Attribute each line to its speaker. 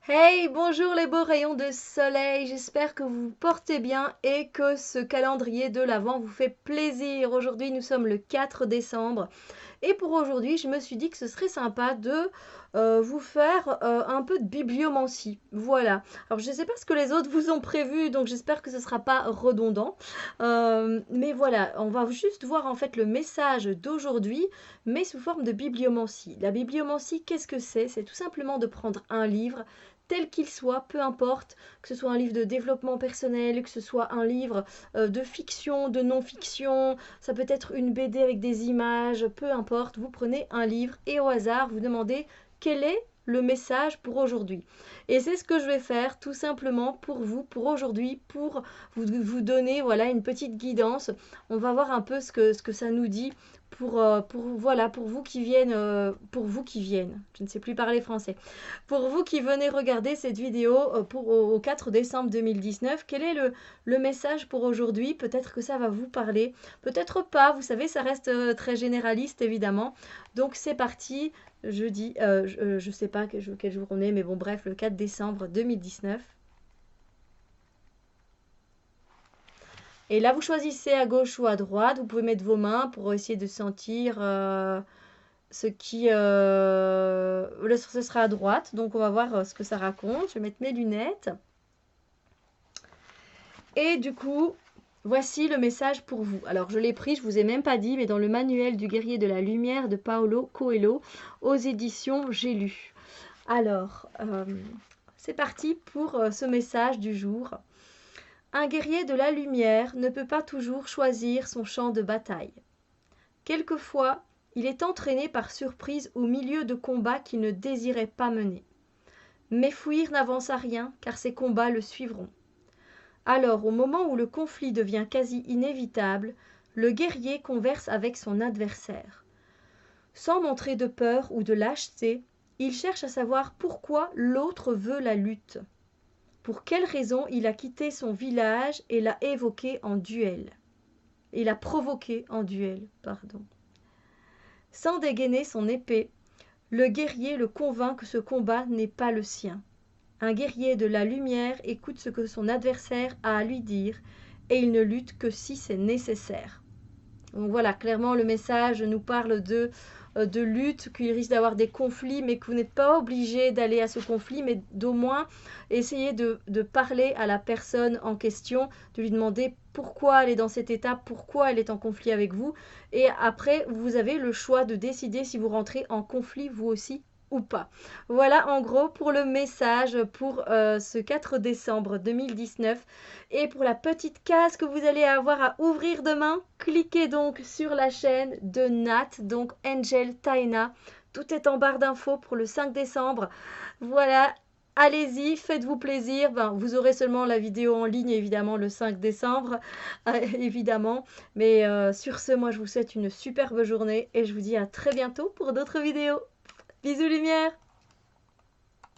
Speaker 1: Hey, bonjour les beaux rayons de soleil, j'espère que vous vous portez bien et que ce calendrier de l'Avent vous fait plaisir. Aujourd'hui, nous sommes le 4 décembre et pour aujourd'hui, je me suis dit que ce serait sympa de vous faire un peu de bibliomancie. Voilà. Alors, je ne sais pas ce que les autres vous ont prévu, donc j'espère que ce ne sera pas redondant. Mais voilà, on va juste voir en fait le message d'aujourd'hui, mais sous forme de bibliomancie. La bibliomancie, qu'est-ce que c'est? C'est tout simplement de prendre un livre tel qu'il soit, peu importe, que ce soit un livre de développement personnel, que ce soit un livre de fiction, de non-fiction, ça peut être une BD avec des images, peu importe, vous prenez un livre et au hasard, vous demandez quel est le message pour aujourd'hui. Et c'est ce que je vais faire tout simplement pour vous, pour aujourd'hui, pour vous donner voilà, une petite guidance. On va voir un peu ce que ça nous dit voilà, pour vous qui viennent, je ne sais plus parler français, pour vous qui venez regarder cette vidéo au 4 décembre 2019, quel est le message pour aujourd'hui? Peut-être que ça va vous parler, peut-être pas, vous savez, ça reste très généraliste évidemment. Donc c'est parti, jeudi, je sais pas quel jour on est, mais bon bref, le 4 décembre 2019. Et là, vous choisissez à gauche ou à droite. Vous pouvez mettre vos mains pour essayer de sentir ce qui... ce sera à droite. Donc, on va voir ce que ça raconte. Je vais mettre mes lunettes. Et du coup, voici le message pour vous. Alors, je l'ai pris, je vous ai même pas dit, mais dans le manuel du guerrier de la lumière de Paolo Coelho, aux éditions J'ai lu. Alors, c'est parti pour ce message du jour. Un guerrier de la lumière ne peut pas toujours choisir son champ de bataille. Quelquefois, il est entraîné par surprise au milieu de combats qu'il ne désirait pas mener. Mais fuir n'avance à rien, car ces combats le suivront. Alors, au moment où le conflit devient quasi inévitable, le guerrier converse avec son adversaire. Sans montrer de peur ou de lâcheté, il cherche à savoir pourquoi l'autre veut la lutte. Pour quelle raison il a quitté son village et l'a évoqué en duel. Il a provoqué en duel, pardon. Sans dégainer son épée, le guerrier le convainc que ce combat n'est pas le sien. Un guerrier de la lumière écoute ce que son adversaire a à lui dire et il ne lutte que si c'est nécessaire. Donc voilà, clairement le message nous parle de lutte, qu'il risque d'avoir des conflits, mais que vous n'êtes pas obligé d'aller à ce conflit, mais d'au moins essayer de parler à la personne en question, de lui demander pourquoi elle est dans cet état, pourquoi elle est en conflit avec vous. Et après, vous avez le choix de décider si vous rentrez en conflit vous aussi ou pas. Voilà en gros pour le message pour ce 4 décembre 2019. Et pour la petite case que vous allez avoir à ouvrir demain, cliquez donc sur la chaîne de Nat, donc Angel Taina. Tout est en barre d'infos pour le 5 décembre. Voilà, allez-y, faites-vous plaisir. Ben, vous aurez seulement la vidéo en ligne, évidemment, le 5 décembre, évidemment. Mais sur ce, moi, je vous souhaite une superbe journée et je vous dis à très bientôt pour d'autres vidéos. Bisous lumière!